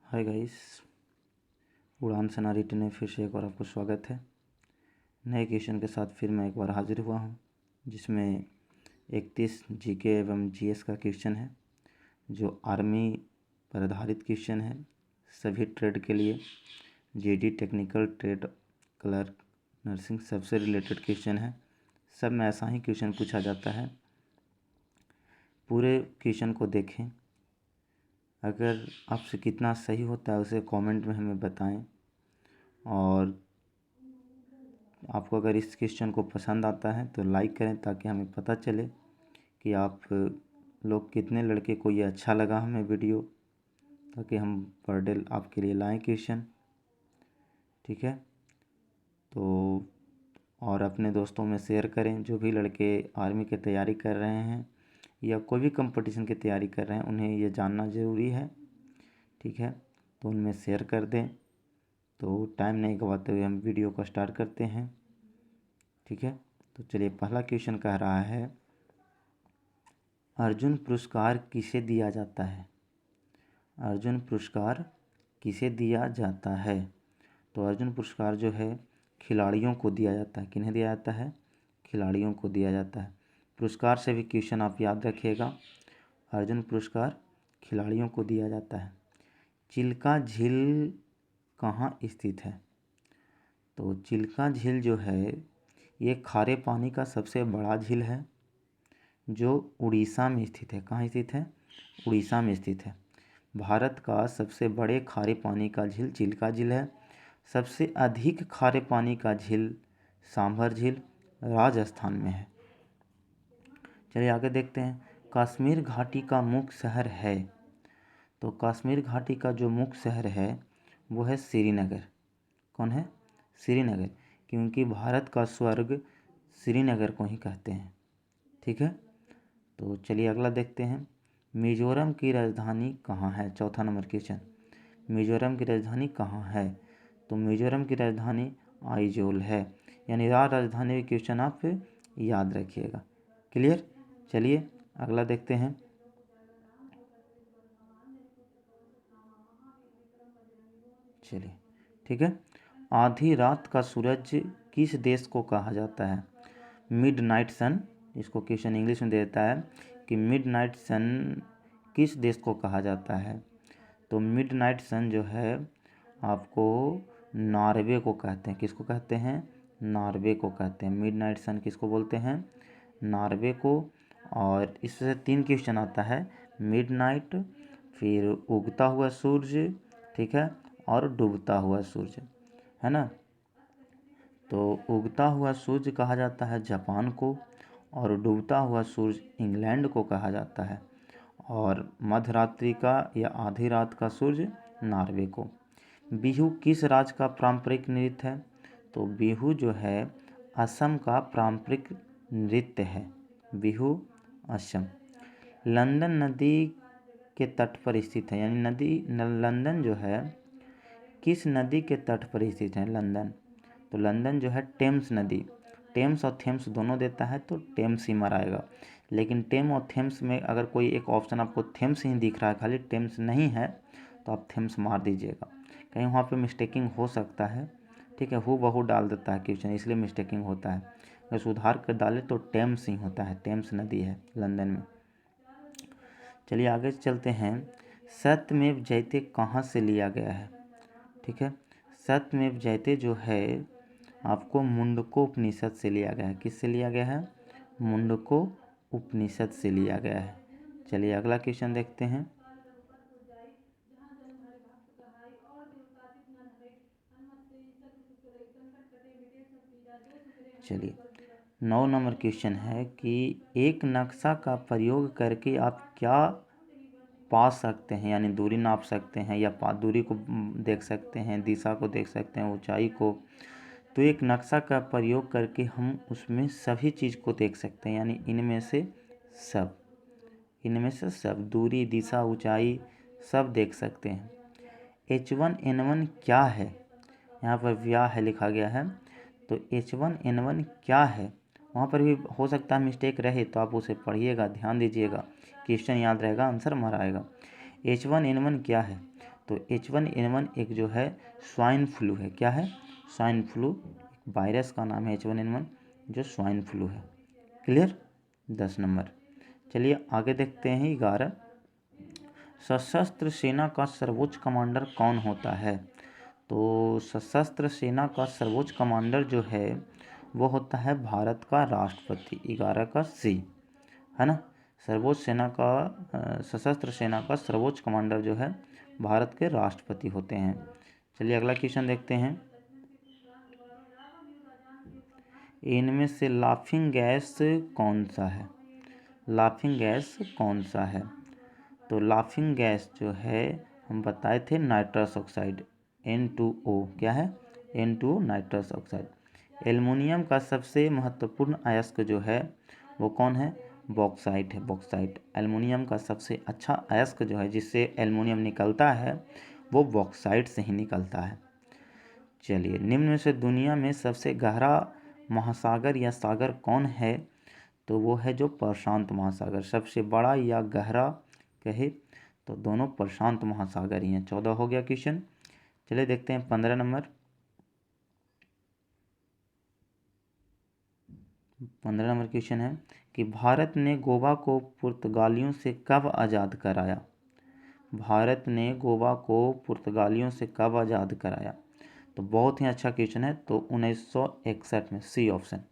Hi guys, उड़ान सेना return में फिर से एक बार आपको स्वागत है। नए क्वेश्चन के साथ फिर मैं एक बार हाजिर हुआ हूँ, जिसमें 31 जीके एवं जीएस का क्वेश्चन है, जो आर्मी पर आधारित क्वेश्चन है। सभी ट्रेड के लिए GD, technical trade, clerk, nursing सबसे रिलेटेड क्वेश्चन है। सब में ऐसा ही क्वेश्चन पूछा जाता है। पूरे क्वेश्चन को देखें, अगर आपसे कितना सही होता है उसे कमेंट में हमें बताएं। और आपको अगर इस क्वेश्चन को पसंद आता है तो लाइक करें, ताकि हमें पता चले कि आप लोग कितने लड़के को ये अच्छा लगा हमें वीडियो, ताकि हम पर डे आपके लिए लाएं क्वेश्चन। ठीक है, तो और अपने दोस्तों में शेयर करें। जो भी लड़के आर्मी की तैयारी कर रहे हैं या कोई भी कंपटीशन की तैयारी कर रहे हैं, उन्हें ये जानना ज़रूरी है। ठीक है, तो उनमें शेयर कर दें। तो टाइम नहीं गवाते हुए हम वीडियो को स्टार्ट करते हैं। ठीक है, तो चलिए, पहला क्वेश्चन कह रहा है, अर्जुन पुरस्कार किसे दिया जाता है? अर्जुन पुरस्कार किसे दिया जाता है? तो अर्जुन पुरस्कार जो है खिलाड़ियों को दिया जाता है। किन्हें दिया जाता है? खिलाड़ियों को दिया जाता है। पुरस्कार से भी क्वेश्चन आप याद रखिएगा। अर्जुन पुरस्कार खिलाड़ियों को दिया जाता है। चिल्का झील कहाँ स्थित है? तो चिल्का झील जो है ये खारे पानी का सबसे बड़ा झील है, जो उड़ीसा में स्थित है। कहाँ स्थित है? उड़ीसा में स्थित है। भारत का सबसे बड़े खारे पानी का झील चिल्का झील है। सबसे अधिक खारे पानी का झील सांभर झील राजस्थान में है। चलिए आगे देखते हैं। कश्मीर घाटी का मुख्य शहर है। तो कश्मीर घाटी का जो मुख्य शहर है वो है श्रीनगर। कौन है? श्रीनगर, क्योंकि भारत का स्वर्ग श्रीनगर को ही कहते हैं। ठीक है, तो चलिए अगला देखते हैं। मिजोरम की राजधानी कहाँ है? चौथा नंबर क्वेश्चन, मिजोरम की राजधानी कहाँ है? तो मिजोरम की राजधानी आइजोल है। यानी राजधानी क्वेश्चन आप याद रखिएगा। क्लियर? चलिए अगला देखते हैं। चलिए ठीक है, आधी रात का सूरज किस देश को कहा जाता है? मिड नाइट सन। इसको क्वेश्चन इंग्लिश में देता है कि मिड नाइट सन किस देश को कहा जाता है? तो मिड नाइट सन जो है आपको नॉर्वे को कहते हैं। किसको कहते हैं? नॉर्वे को कहते हैं। मिड नाइट सन किसको बोलते हैं? नॉर्वे को। और इससे 3 क्वेश्चन आता है, मिड नाइट, फिर उगता हुआ सूरज, ठीक है, और डूबता हुआ सूरज, है ना। तो उगता हुआ सूरज कहा जाता है जापान को, और डूबता हुआ सूरज इंग्लैंड को कहा जाता है, और मध्य रात्रि का या आधी रात का सूरज नॉर्वे को। बिहू किस राज्य का पारंपरिक नृत्य है? तो बिहू जो है असम का पारंपरिक नृत्य है। बिहू असम। लंदन नदी के तट पर स्थित है। यानी लंदन जो है किस नदी के तट पर स्थित है? लंदन। तो लंदन जो है टेम्स नदी, टेम्स और थेम्स दोनों देता है, तो टेम्स ही मराएगा। लेकिन टेम और थेम्स में अगर कोई एक ऑप्शन आपको थेम्स ही दिख रहा है, खाली टेम्स नहीं है, तो आप थेम्स मार दीजिएगा। कहीं वहाँ पे मिस्टेकिंग हो सकता है। ठीक है, हूबहू डाल देता है क्वेश्चन, इसलिए मिस्टेकिंग होता है। अगर सुधार कर डाले तो टेम्स ही होता है, टेम्स नदी है लंदन में। चलिए आगे चलते हैं। सत्यमेव जयते कहाँ से लिया गया है? ठीक है, सत्यमेव जयते जो है आपको मुंडको उपनिषद से लिया गया है। किससे लिया गया है? मुंडको उपनिषद से लिया गया है। चलिए अगला क्वेश्चन देखते हैं। चलिए 9 नंबर क्वेश्चन है कि एक नक्शा का प्रयोग करके आप क्या पा सकते हैं? यानी दूरी नाप सकते हैं, या दूरी को देख सकते हैं, दिशा को देख सकते हैं, ऊंचाई को। तो एक नक्शा का प्रयोग करके हम उसमें सभी चीज़ को देख सकते हैं। यानी इनमें से सब दूरी, दिशा, ऊंचाई सब देख सकते हैं। H1N1 क्या है? यहाँ पर व्या है लिखा गया है, तो H1N1 क्या है? वहाँ पर भी हो सकता है मिस्टेक रहे, तो आप उसे पढ़िएगा, ध्यान दीजिएगा, क्वेश्चन याद रहेगा, आंसर हमारा आएगा। H1N1 क्या है? तो H1N1 एक जो है स्वाइन फ्लू है। क्या है? Swine flu. वायरस का नाम है H1N1 जो स्वाइन फ्लू है। क्लियर? 10 नंबर। चलिए आगे देखते हैं 11। सशस्त्र सेना का सर्वोच्च कमांडर कौन होता है? तो सशस्त्र सेना का सर्वोच्च कमांडर जो है वो होता है भारत का राष्ट्रपति। 11 का सी है ना। सर्वोच्च सेना का सशस्त्र सेना का सर्वोच्च कमांडर जो है भारत के राष्ट्रपति होते हैं। चलिए अगला क्वेश्चन देखते हैं। इनमें से लाफिंग गैस कौन सा है? लाफिंग गैस कौन सा है? तो लाफिंग गैस जो है हम बताए थे नाइट्रस ऑक्साइड N2O। क्या है? N2O nitrous oxide. एल्युमिनियम का सबसे महत्वपूर्ण अयस्क जो है वो कौन है? बॉक्साइट है। बॉक्साइट एल्युमिनियम का सबसे अच्छा अयस्क जो है जिससे एल्युमिनियम निकलता है वो बॉक्साइट से ही निकलता है। चलिए निम्न में से दुनिया में सबसे गहरा महासागर या सागर कौन है? तो वो है जो प्रशांत महासागर। सबसे बड़ा या गहरा कहे तो दोनों प्रशांत महासागर ही हैं। 14 हो गया क्वेश्चन। चलिए देखते हैं 15 नंबर। 15 नंबर क्वेश्चन है कि भारत ने गोवा को पुर्तगालियों से कब आज़ाद कराया? भारत ने गोवा को पुर्तगालियों से कब आज़ाद कराया? तो बहुत ही अच्छा क्वेश्चन है। तो 1961 में, सी ऑप्शन।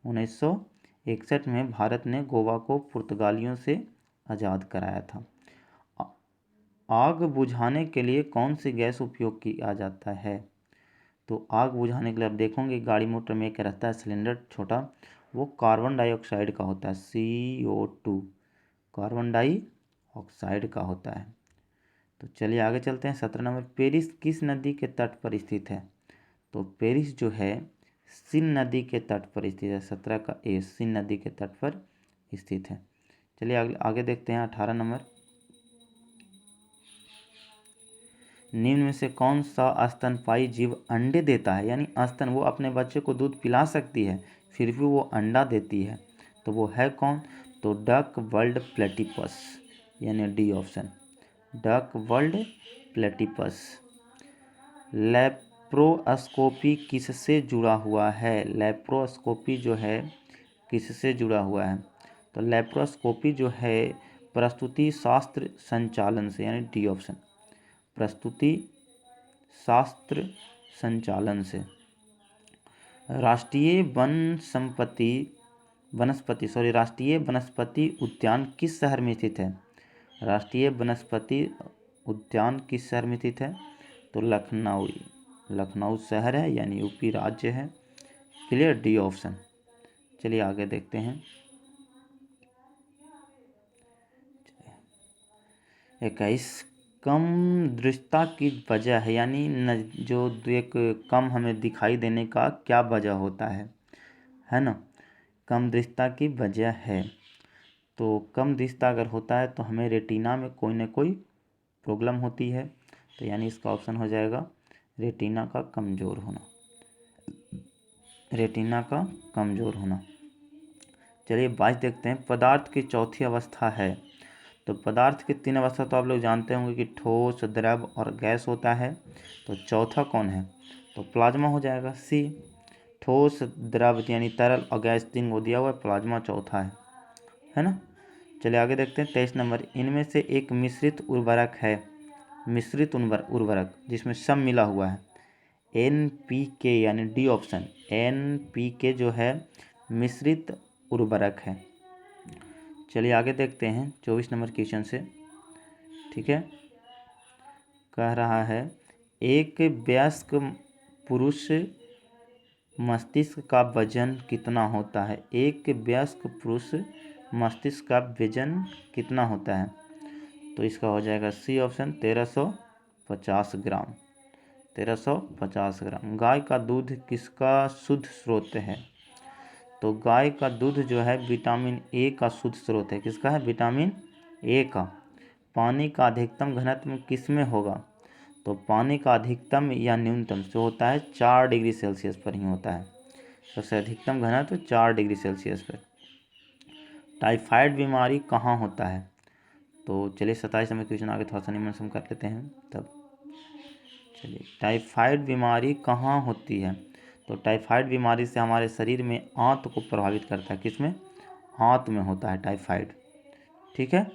1961 में भारत ने गोवा को पुर्तगालियों से आज़ाद कराया था। आग बुझाने के लिए कौन सी गैस उपयोग किया जाता है? तो आग बुझाने के लिए आप देखोगे गाड़ी मोटर में एक रहता है सिलेंडर छोटा, वो कार्बन डाइऑक्साइड का होता है, CO2 कार्बन डाइऑक्साइड का होता है। तो चलिए आगे चलते हैं 17 नंबर। पेरिस किस नदी के तट पर स्थित है? तो पेरिस जो है सिन नदी के तट पर स्थित है। 17 का ए, सिन नदी के तट पर स्थित है। चलिए आगे देखते हैं 18 नंबर। निम्न में से कौन सा स्तनपायी जीव अंडे देता है? यानी स्तन, वो अपने बच्चे को दूध पिला सकती है फिर भी वो अंडा देती है, तो वो है कौन? तो डक वर्ल्ड प्लेटिपस, यानी D option, duck world platypus. Laparoscopy किससे जुड़ा हुआ है? लेप्रोस्कोपी जो है किससे जुड़ा हुआ है? तो लेप्रोस्कोपी जो है प्रस्तुति शास्त्र संचालन से, यानी डी ऑप्शन, प्रस्तुति शास्त्र संचालन से। राष्ट्रीय वनस्पति उद्यान किस शहर में स्थित है? राष्ट्रीय वनस्पति उद्यान किस शहर में स्थित है? तो लखनऊ शहर है, यानी यूपी राज्य है। क्लियर? D option. चलिए आगे देखते हैं। 21 कम दृश्यता की वजह है, यानी जो एक कम हमें दिखाई देने का क्या वजह होता है ना? कम दृश्यता की वजह है। तो कम दृश्यता अगर होता है तो हमें रेटिना में कोई ना कोई प्रॉब्लम होती है, तो यानी इसका ऑप्शन हो जाएगा रेटिना का कमज़ोर होना। रेटिना का कमज़ोर होना। चलिए 22 देखते हैं। पदार्थ की चौथी अवस्था है। तो पदार्थ की 3 अवस्था तो आप लोग जानते होंगे कि ठोस, द्रव और गैस होता है। तो चौथा कौन है? तो प्लाज्मा हो जाएगा, सी। ठोस, द्रव यानी तरल और गैस 3 को दिया हुआ है, प्लाज्मा चौथा है ना। चलिए आगे देखते हैं 23 नंबर। इनमें से एक मिश्रित उर्वरक है, मिश्रित उर्वरक जिसमें सब मिला हुआ है, NPK, यानी डी ऑप्शन, NPK जो है मिश्रित उर्वरक है। चलिए आगे देखते हैं 24 नंबर क्वेश्चन से। ठीक है, कह रहा है एक वयस्क पुरुष मस्तिष्क का वजन कितना होता है? एक वयस्क पुरुष मस्तिष्क का वजन कितना होता है? तो इसका हो जाएगा सी ऑप्शन, 1350 ग्राम। 1350 ग्राम। गाय का दूध किसका शुद्ध स्रोत है? तो गाय का दूध जो है विटामिन ए का शुद्ध स्रोत है। किसका है? विटामिन ए का। पानी का अधिकतम घनत्व किस में होगा? तो पानी का अधिकतम या न्यूनतम जो होता है 4 डिग्री सेल्सियस पर ही होता है। सबसे अधिकतम घनत्व 4 डिग्री सेल्सियस पर। टाइफाइड बीमारी कहाँ होता है? तो चलिए 27 नंबर क्वेश्चन आगे थोड़ा सा निम्न से हम कर लेते हैं तब। चलिए, टाइफाइड बीमारी कहाँ होती है? तो टाइफाइड बीमारी से हमारे शरीर में आंत को प्रभावित करता है। किसमें? आंत में होता है टाइफाइड। ठीक है,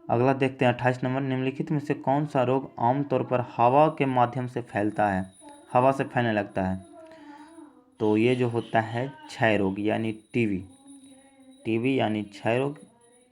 अगला देखते हैं 28 नंबर। निम्नलिखित में से कौन सा रोग आमतौर पर हवा के माध्यम से फैलता है, हवा से फैलने लगता है? तो ये जो होता है क्षय रोग यानी टीबी। टीबी यानी क्षय रोग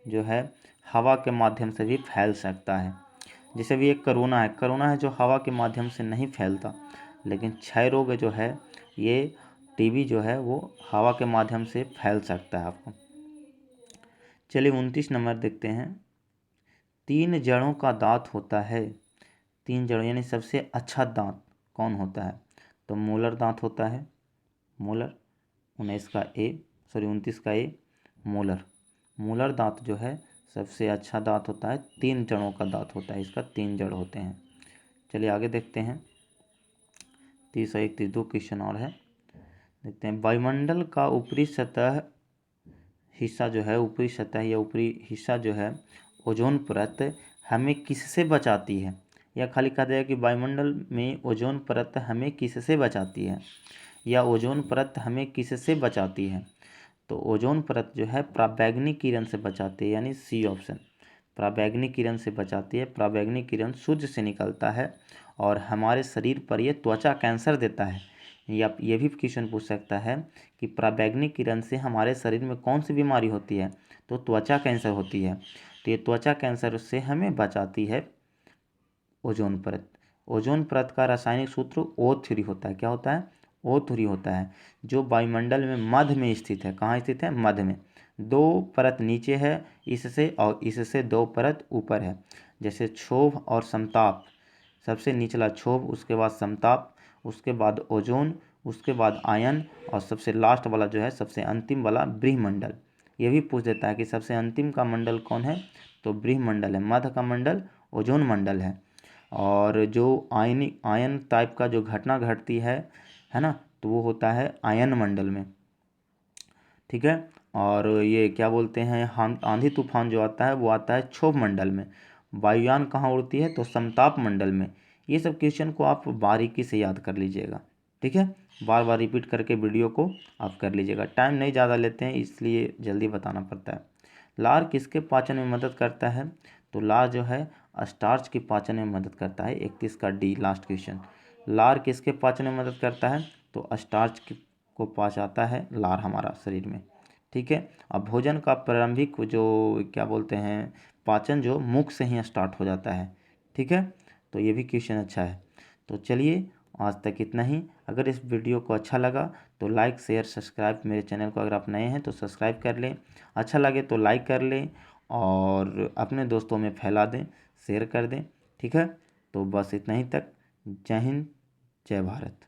जो है हवा के माध्यम से भी फैल सकता है। जैसे भी एक कोरोना है, कोरोना है जो हवा के माध्यम से नहीं फैलता, लेकिन क्षय रोग जो है ये टीबी जो है वो हवा के माध्यम से फैल सकता है आपको। चलिए 29 नंबर देखते हैं। 3 जड़ों का दांत होता है। 3 जड़ों यानी सबसे अच्छा दांत कौन होता है? तो मोलर दांत होता है, मोलर। 29 का ए मोलर। मोलर दांत जो है सबसे अच्छा दांत होता है। 3 जड़ों का दांत होता है, इसका 3 जड़ होते हैं। चलिए आगे देखते हैं। 30 दो क्वेश्चन और है, देखते हैं। वायुमंडल का ऊपरी सतह हिस्सा जो है, ऊपरी सतह या ऊपरी हिस्सा जो है ओजोन परत हमें किससे बचाती है? या खाली कहा जाए कि वायुमंडल में ओजोन परत हमें किससे बचाती है, या ओजोन परत हमें किससे बचाती है? तो ओजोन परत जो है पराबैंगनी किरण से बचाती है, यानी सी ऑप्शन, पराबैंगनी किरण से बचाती है। पराबैंगनी किरण सूर्य से निकलता है और हमारे शरीर पर यह त्वचा कैंसर देता है। या ये भी क्वेश्चन पूछ सकता है कि पराबैंगनी किरण से हमारे शरीर में कौन सी बीमारी होती है? तो त्वचा कैंसर होती है। तो ये त्वचा कैंसर से हमें बचाती है ओजोन परत। ओजोन परत का रासायनिक सूत्र O3 होता है। क्या होता है? O3 होता है, जो वायुमंडल में मध्य में स्थित है। कहाँ स्थित है? मध्य में। 2 परत नीचे है इससे, और इससे 2 परत ऊपर है। जैसे क्षोभ और समताप, सबसे निचला क्षोभ, उसके बाद समताप, उसके बाद ओजोन, उसके बाद आयन, और सबसे लास्ट वाला जो है, सबसे अंतिम वाला ब्रह्मंडल। ये भी पूछ देता है कि सबसे अंतिम का मंडल कौन है? तो ब्रह्मंडल है। मध्य का मंडल ओजोन मंडल है। और जो आयन टाइप का जो घटना घटती है ना, तो वो होता है आयन मंडल में। ठीक है, और ये क्या बोलते हैं, आंधी तूफान जो आता है वो आता है क्षोभ मंडल में। वायुयान कहाँ उड़ती है? तो समताप मंडल में। ये सब क्वेश्चन को आप बारीकी से याद कर लीजिएगा। ठीक है, बार बार रिपीट करके वीडियो को आप कर लीजिएगा। टाइम नहीं ज़्यादा लेते हैं, इसलिए जल्दी बताना पड़ता है। लार किसके पाचन में मदद करता है? तो लार जो है स्टार्च के पाचन में मदद करता है। 31 का डी लास्ट क्वेश्चन। लार किसके पाचन में मदद करता है? तो स्टार्च को पचाता है लार हमारा शरीर में। ठीक है, अब भोजन का प्रारंभिक जो क्या बोलते हैं पाचन जो मुख से ही स्टार्ट हो जाता है। ठीक है, तो ये भी क्वेश्चन अच्छा है। तो चलिए आज तक इतना ही। अगर इस वीडियो को अच्छा लगा तो लाइक शेयर सब्सक्राइब, मेरे चैनल को अगर आप नए हैं तो सब्सक्राइब कर लें, अच्छा लगे तो लाइक कर लें और अपने दोस्तों में फैला दें, शेयर कर दें। ठीक है, तो बस इतना ही तक। जय हिंद, जय भारत।